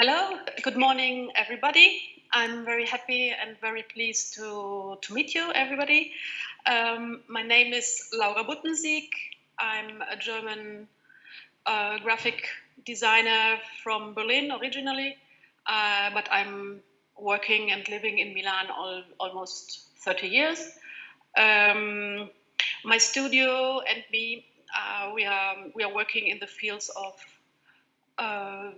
Hello, good morning, everybody. I'm very happy and very pleased to meet you, everybody. My name is Laura Buddensieg. I'm a German graphic designer from Berlin originally, but I'm working and living in Milan almost 30 years. My studio and me, we are working in the fields of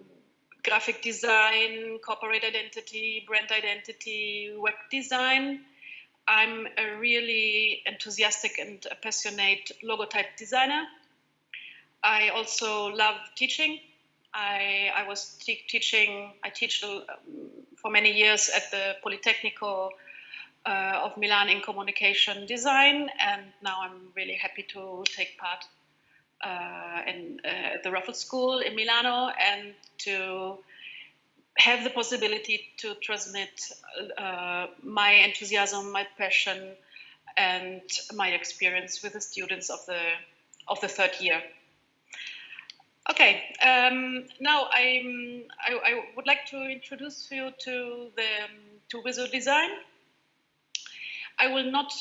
graphic design, corporate identity, brand identity, web design. I'm a really enthusiastic and passionate logotype designer. I also love teaching. I was teaching. I teach for many years at the Politecnico of Milan in communication design, and now I'm really happy to take part in the Raffles School in Milano and to have the possibility to transmit my enthusiasm, my passion, and my experience with the students of the third year. Okay, now I would like to introduce you to visual design. I will not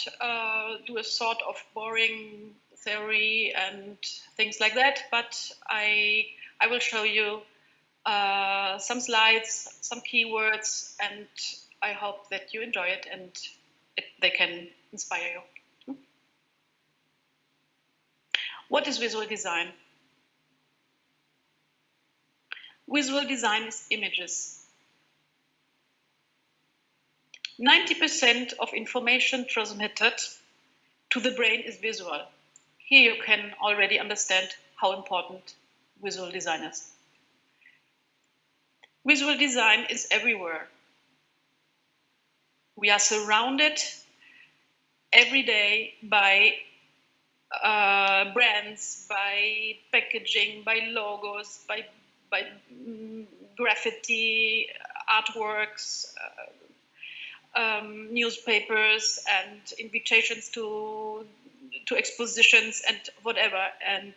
do a sort of boring theory and things like that, but I will show you some slides, some keywords, and I hope that you enjoy it and they can inspire you. What is visual design? Visual design is images. 90% of information transmitted to the brain is visual. Here you can already understand how important visual design is. Visual design is everywhere. We are surrounded every day by brands, by packaging, by logos, by graffiti, artworks, newspapers, and invitations to expositions and whatever. And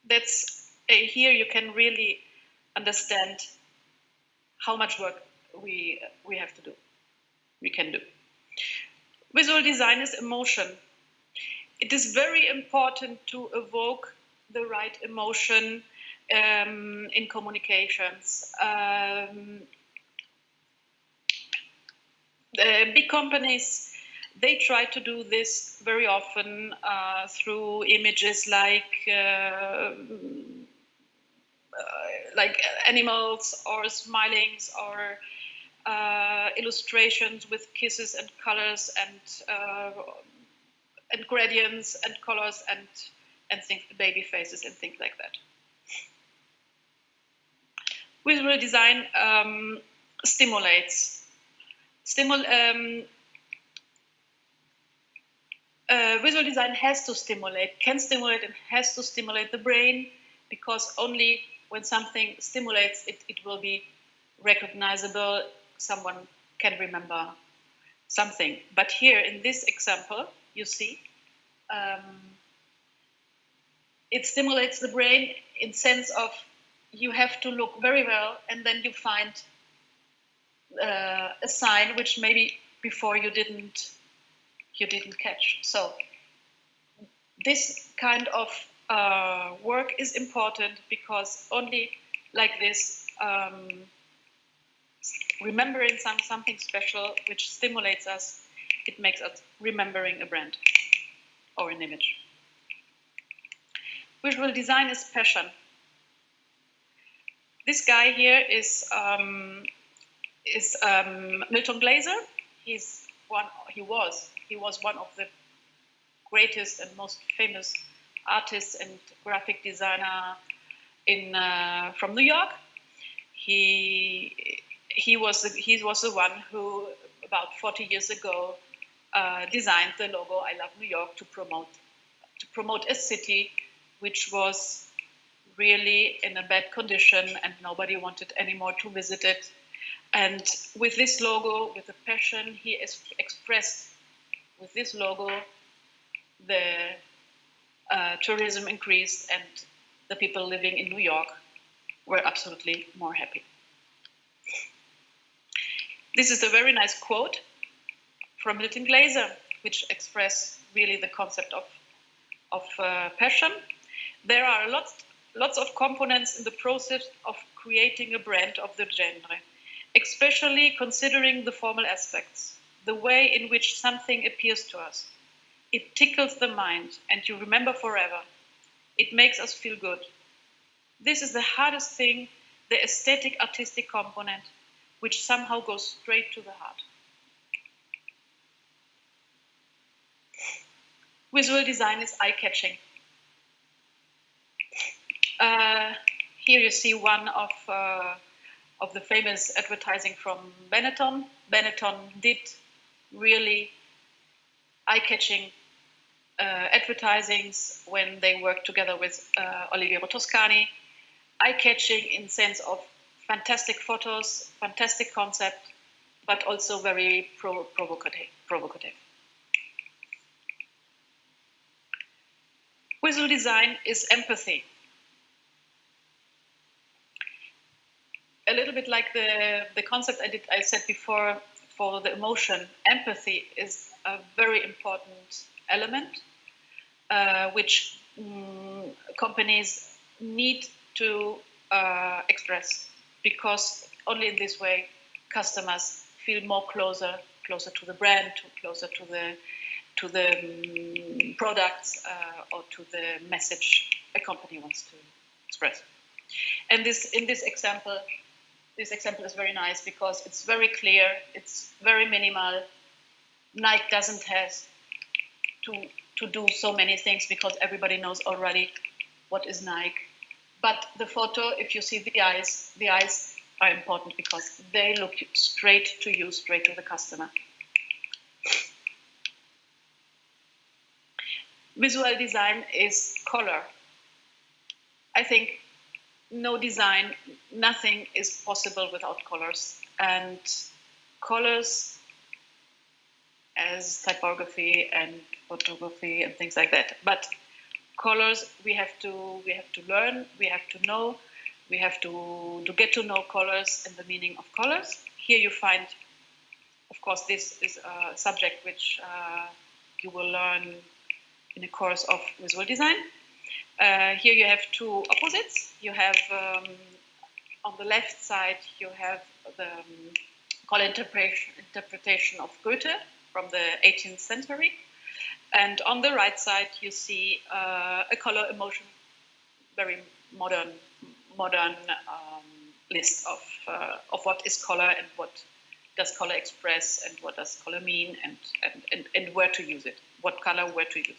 that's here you can really understand how much work we have to do. We can do. Visual design is emotion. It is very important to evoke the right emotion in communications. The big companies, they try to do this very often through images like animals or smilings or illustrations with kisses and colors and gradients and colors and things, baby faces and things like that. Visual design stimulates. Visual design has to stimulate, can stimulate and has to stimulate the brain, because only when something stimulates it, it will be recognizable, someone can remember something. But here in this example, you see, it stimulates the brain in sense of you have to look very well and then you find a sign which maybe before you didn't catch. So this kind of work is important because only like this, remembering something special which stimulates us, it makes us remembering a brand or an image. Visual design is passion. This guy here is Milton Glaser. He was one of the greatest and most famous artists and graphic designer from New York. He was the one who about 40 years ago designed the logo "I Love New York" to promote a city which was really in a bad condition and nobody wanted anymore to visit it. And with this logo, with the passion he expressed with this logo, the tourism increased and the people living in New York were absolutely more happy. This is a very nice quote from Milton Glaser, which express really the concept of passion. There are lots of components in the process of creating a brand of the genre, especially considering the formal aspects, the way in which something appears to us. It tickles the mind, and you remember forever. It makes us feel good. This is the hardest thing, the aesthetic artistic component, which somehow goes straight to the heart. Visual design is eye-catching. Here you see one of the famous advertising from Benetton. Benetton did really eye-catching advertisings when they worked together with Oliviero Toscani. Eye-catching in sense of fantastic photos, fantastic concept, but also very provocative. Visual design is empathy. A little bit like the concept I said before for the emotion. Empathy is a very important element which companies need to express, because only in this way customers feel more closer to the brand, closer to the products or to the message a company wants to express. And in this example is very nice because it's very clear, it's very minimal. Nike doesn't have to do so many things because everybody knows already what is Nike. But the photo, if you see the eyes are important because they look straight to you, straight to the customer. Visual design is color. I think no design, nothing is possible without colors. And colors, as typography and photography and things like that. But colors, we have to learn, we have to know, we have to get to know colors and the meaning of colors. Here you find, of course, this is a subject which you will learn in a course of visual design. Here you have two opposites. You have on the left side you have the color interpretation of Goethe from the 18th century, and on the right side you see a color emotion, very modern list of what is color and what does color express and what does color mean and where to use it, what color, where to use it.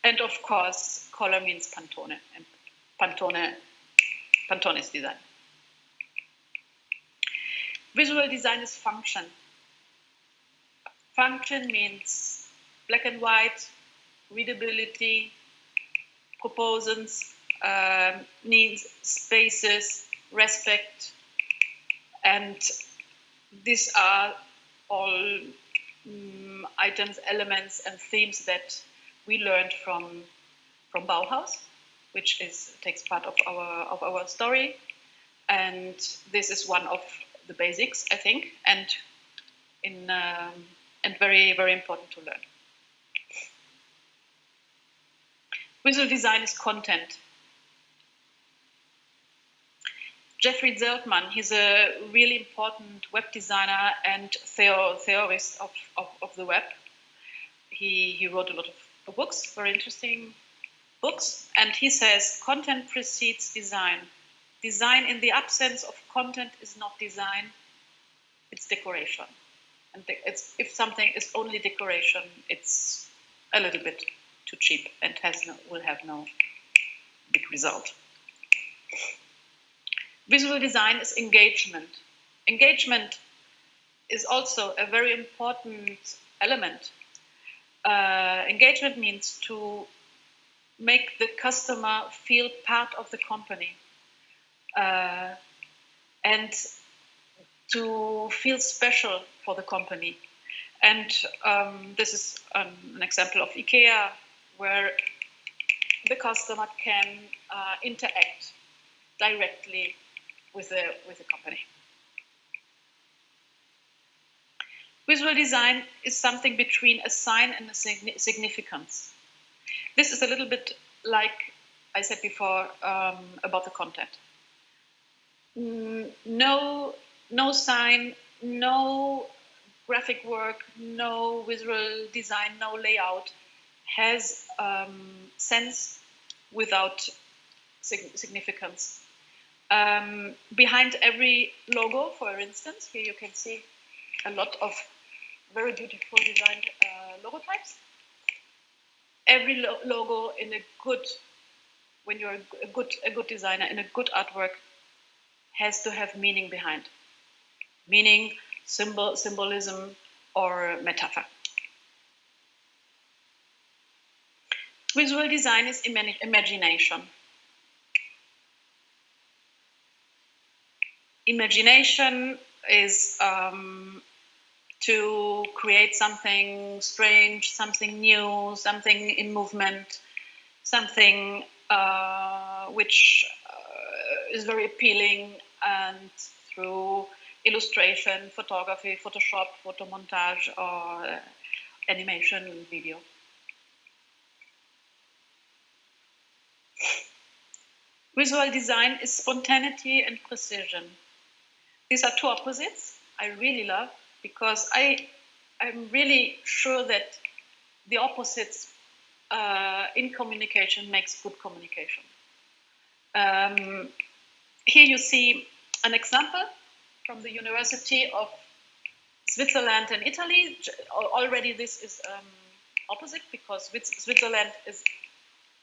And of course, color means Pantone, and Pantone is design. Visual design is function. Function means black and white, readability, proportions, needs, spaces, respect, and these are all items, elements, and themes that we learned from Bauhaus, which takes part of our story, and this is one of the basics, I think, and very, very important to learn. Visual design is content. Jeffrey Zeltman, he's a really important web designer and theorist of the web. He wrote a lot of books, very interesting books, and he says content precedes design. Design in the absence of content is not design, it's decoration. And if something is only decoration, it's a little bit too cheap and will have no big result. Visual design is engagement. Engagement is also a very important element. Engagement means to make the customer feel part of the company and to feel special for the company. And this is an example of IKEA, where the customer can interact directly with the company. Visual design is something between a sign and a significance. This is a little bit like I said before about the content. No sign, no graphic work, no visual design, no layout has sense without significance. Behind every logo, for instance, here you can see a lot of very beautiful designed logo types. Every logo in a good, when you're a good designer in a good artwork, has to have meaning behind. Meaning, symbolism, or metaphor. Visual design is imagination. Imagination is to create something strange, something new, something in movement, something which is very appealing, and through illustration, photography, Photoshop, photomontage, or animation, video. Visual design is spontaneity and precision. These are two opposites I really love, because I'm really sure that the opposites in communication makes good communication. Here you see an example from the University of Switzerland and Italy. Already this is opposite, because Switzerland is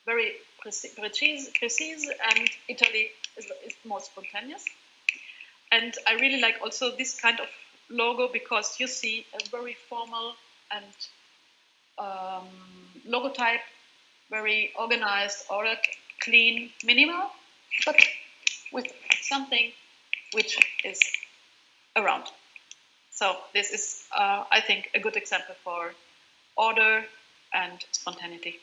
very precise and Italy is more spontaneous. And I really like also this kind of logo, because you see a very formal and logo type, very organized, ordered, clean, minimal, but with something which is around. So this is, I think, a good example for order and spontaneity.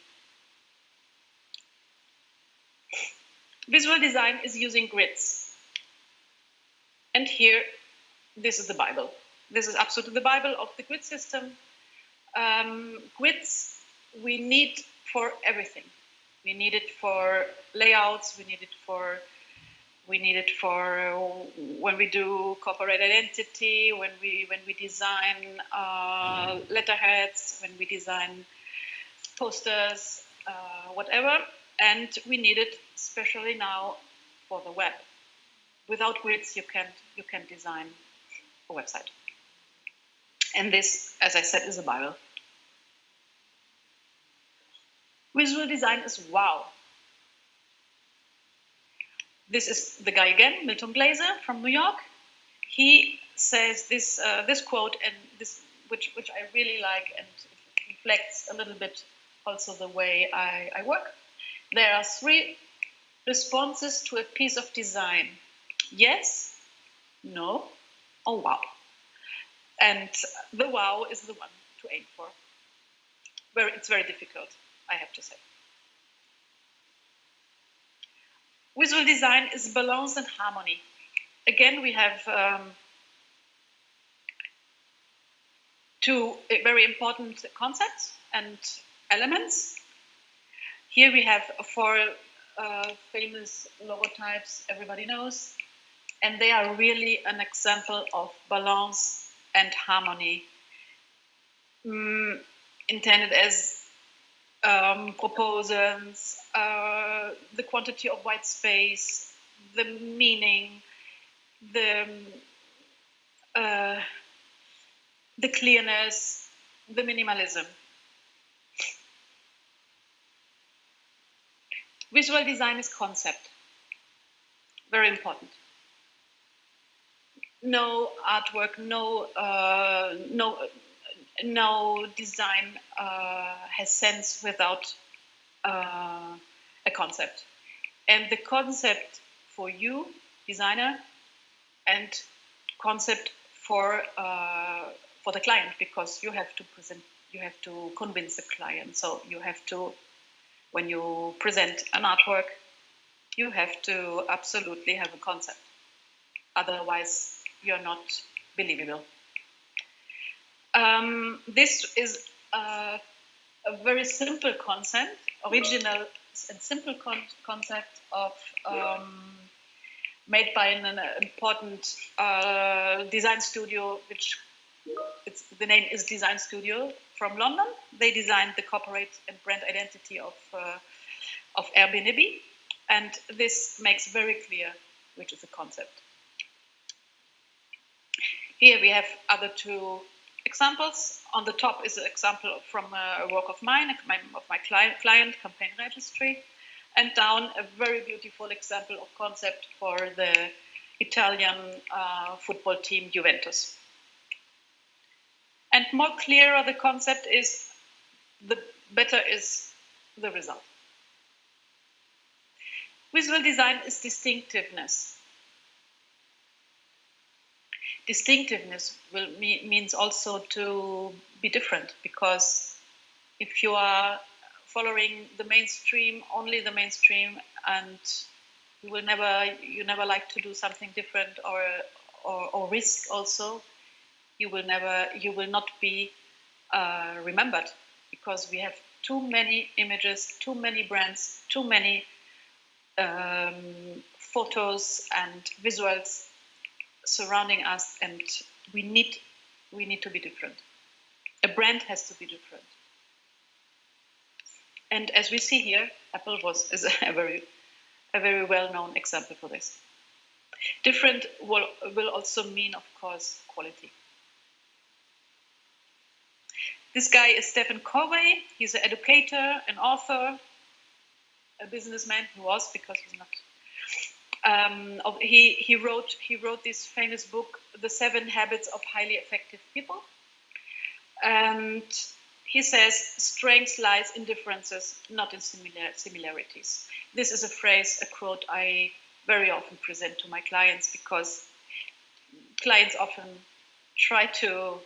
Visual design is using grids. And here, this is the Bible. This is absolutely the Bible of the grid system. Grids we need for everything. We need it for layouts. We need it for when we do corporate identity, when we design letterheads, when we design posters, whatever. And we need it especially now for the web. Without grids, you can't design a website. And this, as I said, is a Bible. Visual design is wow. This is the guy again, Milton Glaser from New York. He says this quote, and this which I really like, and it reflects a little bit also the way I work. There are 3 responses to a piece of design: yes, no, or wow. And the wow is the one to aim for. It's very difficult, I have to say. Visual design is balance and harmony. Again, we have 2 very important concepts and elements. Here we have 4 famous logotypes everybody knows, and they are really an example of balance and harmony, intended as proposals, the quantity of white space, the meaning, the clearness, the minimalism. Visual design is concept. Very important. No artwork, no design has sense without a concept. And the concept for you, designer, and concept for the client, because you have to convince the client. So you have to when you present an artwork, you have to absolutely have a concept. Otherwise, you're not believable. This is a very simple concept, original and simple concept of made by an important design studio, which the name is Design Studio from London. They designed the corporate and brand identity of Airbnb, and this makes very clear which is the concept. Here we have other two examples. On the top is an example from a work of mine, of my client campaign registry, and down a very beautiful example of concept for the Italian football team Juventus. And more clearer the concept is, the better is the result. Visual design is distinctiveness. Distinctiveness means also to be different, because if you are following the mainstream, only the mainstream, and you never like to do something different or risk also, you will not be remembered, because we have too many images, too many brands, too many photos and visuals surrounding us, and we need to be different. A brand has to be different. And as we see here, Apple is a very well-known example for this. Different will also mean, of course, quality. This guy is Stephen Covey. He's an educator, an author, a businessman. He was, because he's not. He wrote this famous book, The 7 Habits of Highly Effective People. And he says, strength lies in differences, not in similarities. This is a quote I very often present to my clients, because clients often try to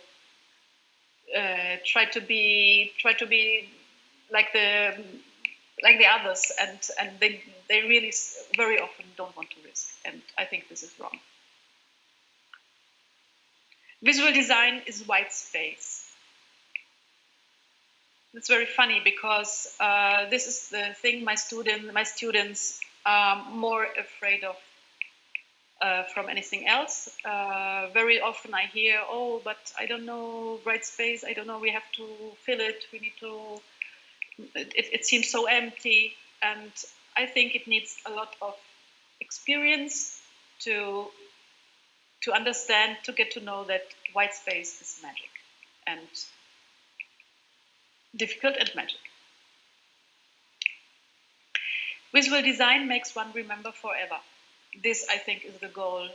be like the others, and they really very often don't want to risk, and I think this is wrong. Visual design is white space. It's very funny, because this is the thing my students are more afraid of from anything else. Very often I hear, oh, but I don't know white space, I don't know, we have to fill it, we need to, it seems so empty. And I think it needs a lot of experience to understand, to get to know that white space is magic, and difficult and magic. Visual design makes one remember forever. This, I think, is the goal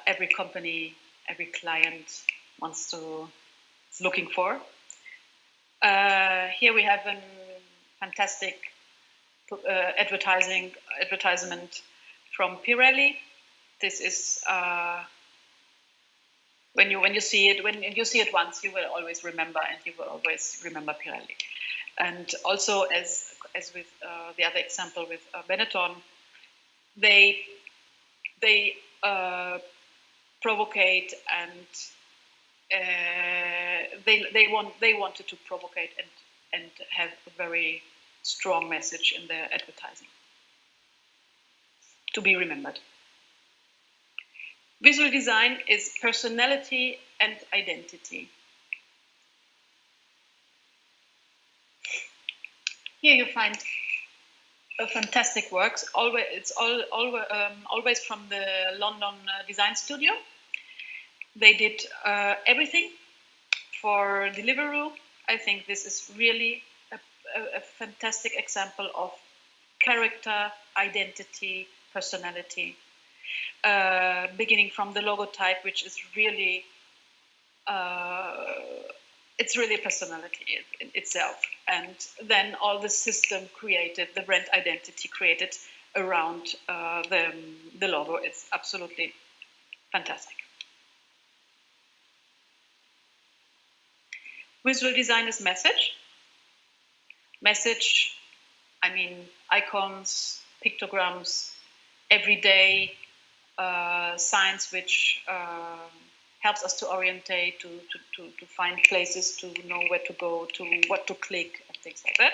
every company, every client is looking for. Here we have a fantastic advertisement from Pirelli. This is when you see it once, you will always remember, and you will always remember Pirelli. And also, as with the other example with Benetton, they provocate, and they wanted to provocate and have a very strong message in their advertising to be remembered. Visual design is personality and identity. Here you find a fantastic works. It's always from the London Design Studio. They did everything for Deliveroo. I think this is really a fantastic example of character, identity, personality. Beginning from the logo type, which is really, it's really a personality in itself. And then all the system created, the brand identity created around the logo. It's absolutely fantastic. Visual design is message. Message, I mean icons, pictograms, everyday signs which helps us to orientate, to find places, to know where to go, to what to click, and things like that.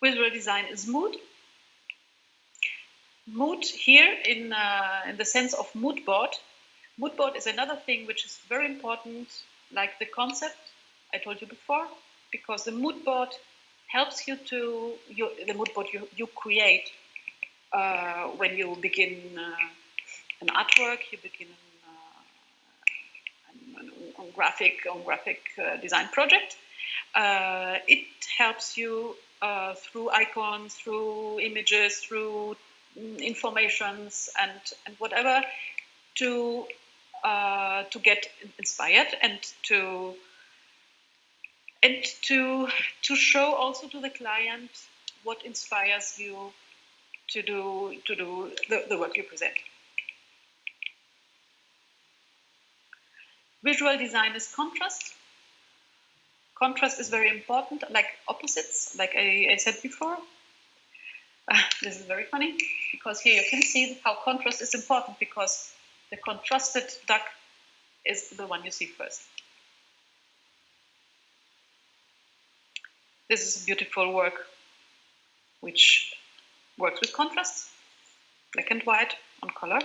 Visual design is mood. Mood here in the sense of mood board. Mood board is another thing which is very important, like the concept I told you before, because the mood board helps you to, the mood board you create when you begin an artwork, you begin a graphic design project. It helps you through icons, through images, through informations and whatever to get inspired and to show also to the client what inspires you to do the work you present. Visual design is contrast. Contrast is very important, like opposites, like I said before. This is very funny, because here you can see how contrast is important, because the contrasted duck is the one you see first. This is a beautiful work which works with contrast, black and white on color.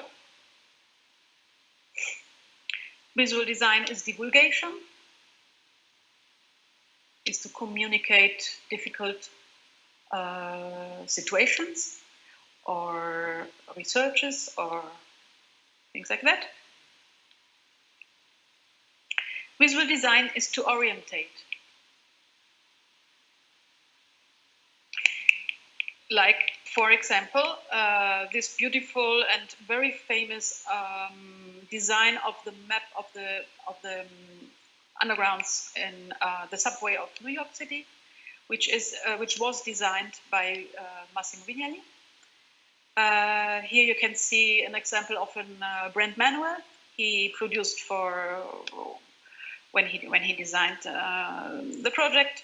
Visual design is divulgation, is to communicate difficult situations or researches or things like that. Visual design is to orientate. Like, for example, this beautiful and very famous design of the map of the undergrounds in the subway of New York City, which was designed by Massimo Vignali. Here you can see an example of a brand manual he produced for when he designed the project.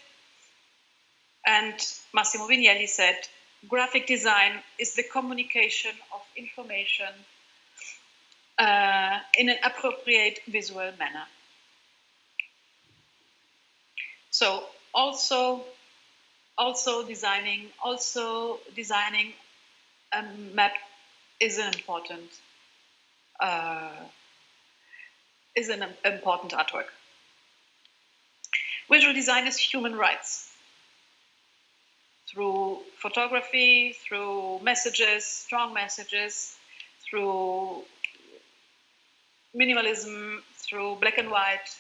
And Massimo Vignali said, graphic design is the communication of information in an appropriate visual manner. So also designing a map is an important artwork. Visual design is human rights. Through photography, through messages, strong messages, through minimalism, through black and white,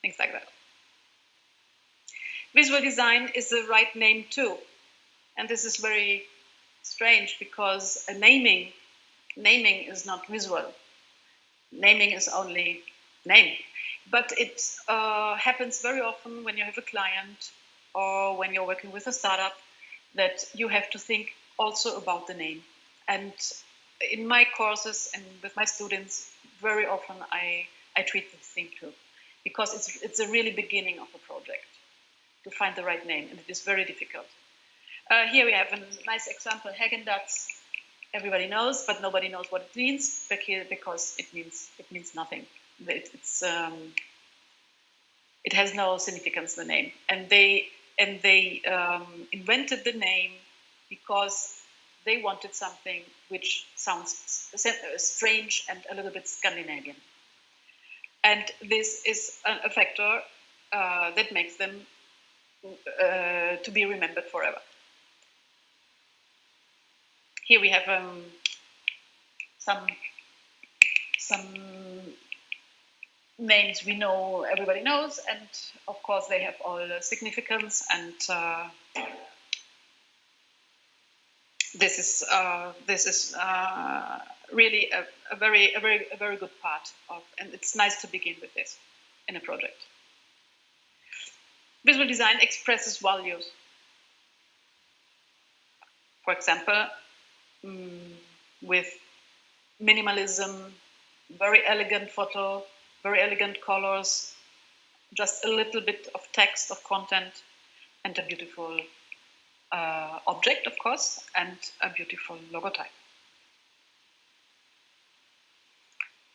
things like that. Visual design is the right name too. And this is very strange, because naming is not visual. Naming is only name. But it happens very often when you have a client or when you're working with a startup, that you have to think also about the name. And in my courses and with my students, very often I treat this thing too, because it's the really beginning of a project to find the right name, and it is very difficult. Here we have a nice example, Häagen-Dazs. Everybody knows, but nobody knows what it means, because it means nothing. It has no significance, the name, and they invented the name because they wanted something which sounds strange and a little bit Scandinavian. And this is a factor that makes them to be remembered forever. Here we have some names we know, everybody knows, and of course they have all the significance. And this is really a very good part of, and it's nice to begin with this in a project. Visual design expresses values. For example, with minimalism, very elegant photo, very elegant colors, just a little bit of text, of content, and a beautiful object, of course, and a beautiful logotype.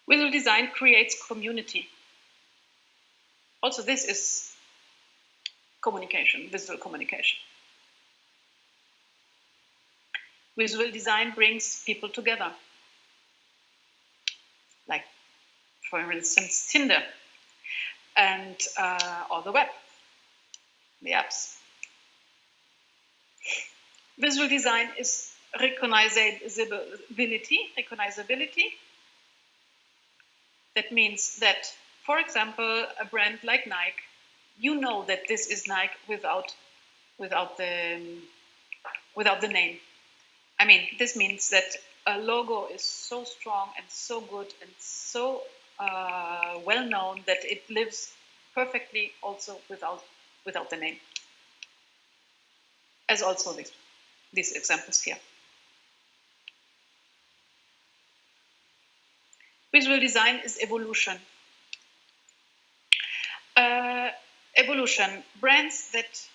Visual design creates community. Also, this is communication, visual communication. Visual design brings people together. Like, for instance, Tinder and or the web, the apps. Visual design is recognizability. That means that, for example, a brand like Nike, you know that this is Nike without the name. I mean, this means that a logo is so strong and so good and so well known that it lives perfectly also without the name. As also these examples here. Visual design is evolution. Evolution. Brands that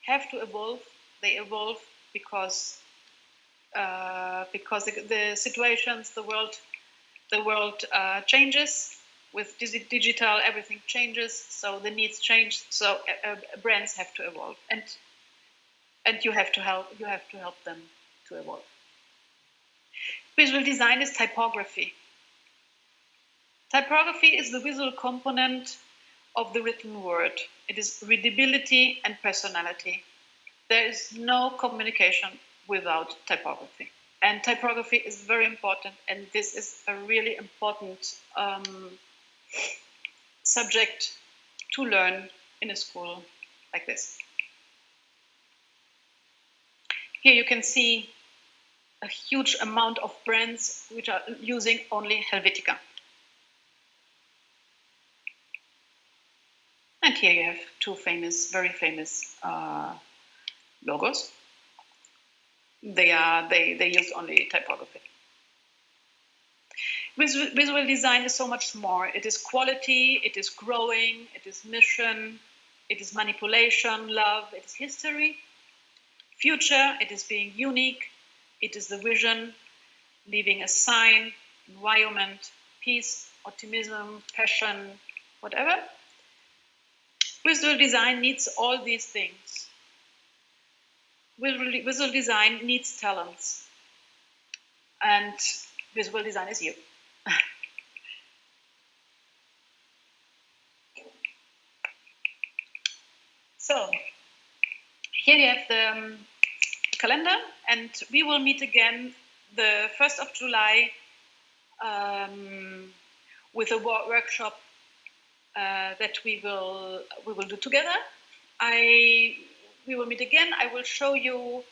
have to evolve, they evolve because the situations, the world changes. With digital, everything changes, so the needs change. So brands have to evolve, and you have to help them to evolve. Visual design is typography. Typography is the visual component of the written word. It is readability and personality. There is no communication without typography. And typography is very important, and this is a really important subject to learn in a school like this. Here you can see a huge amount of brands which are using only Helvetica. And here you have two very famous logos. They use only typography. Visual design is so much more. It is quality, it is growing, it is mission, it is manipulation, love, it is history. Future, it is being unique, it is the vision, leaving a sign, environment, peace, optimism, passion, whatever. Visual design needs all these things. Visual design needs talents. And visual design is you. So, here you have the calendar, and we will meet again the 1st of July with a workshop that we will do together. We will meet again. I will show you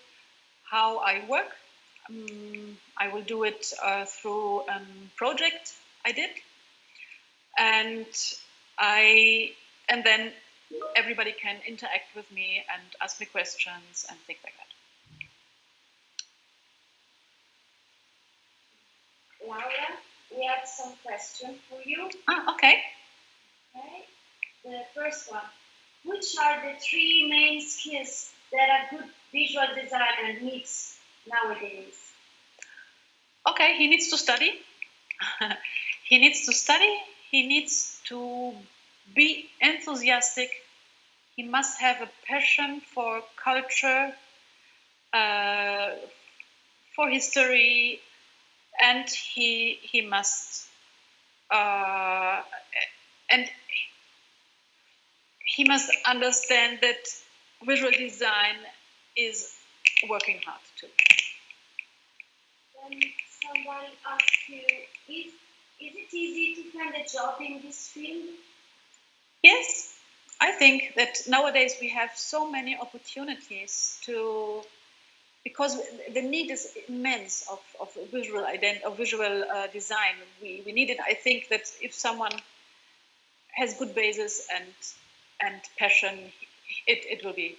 how I work. I will do it through a project I did, and then everybody can interact with me and ask me questions and things like that. Laura, we have some questions for you. Okay. Okay. The first one. Which are the 3 main skills that a good visual designer needs nowadays? Okay, he needs to study. He needs to study. He needs to be enthusiastic. He must have a passion for culture, for history, and he must he must understand that visual design is working hard too. Then someone asked you, is it easy to find a job in this field? Yes, I think that nowadays we have so many opportunities because the need is immense of visual design. We need it. I think that if someone has good basis and passion, it will be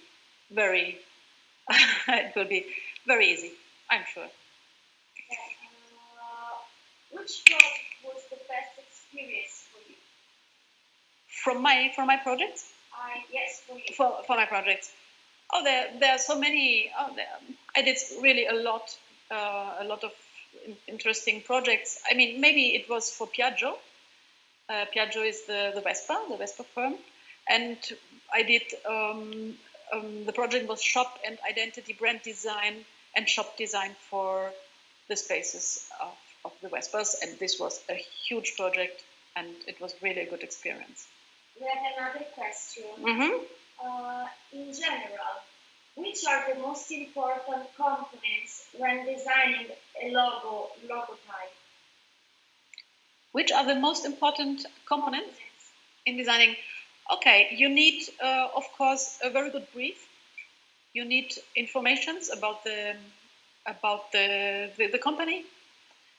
very it will be very easy, I'm sure. Which job was the best experience for you? from my projects. Yes, for you. For my projects. Oh, there are so many. I did really a lot of interesting projects. I mean, maybe it was for Piaggio. Piaggio is the Vespa firm, and I did. The project was shop and identity, brand design, and shop design for the spaces of the Vespas, and this was a huge project, and it was really a good experience. We have another question. Mm-hmm. In general, which are the most important components when designing a logotype? Which are the most important components in designing? Okay, you need, of course, a very good brief. You need informations about the company,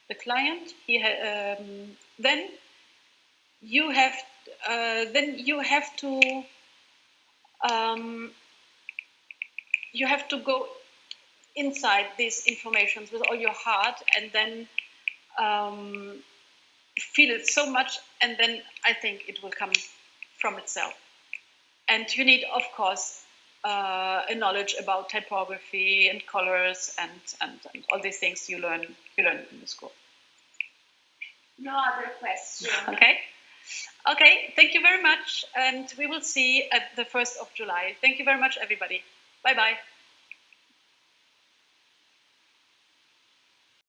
the client. Then you have to go inside these informations with all your heart, and then feel it so much, and then I think it will come from itself. And you need, of course, a knowledge about typography and colors and all these things you learn in the school. No other question. Okay, thank you very much, and we will see at the 1st of July. Thank you very much, everybody. Bye-bye.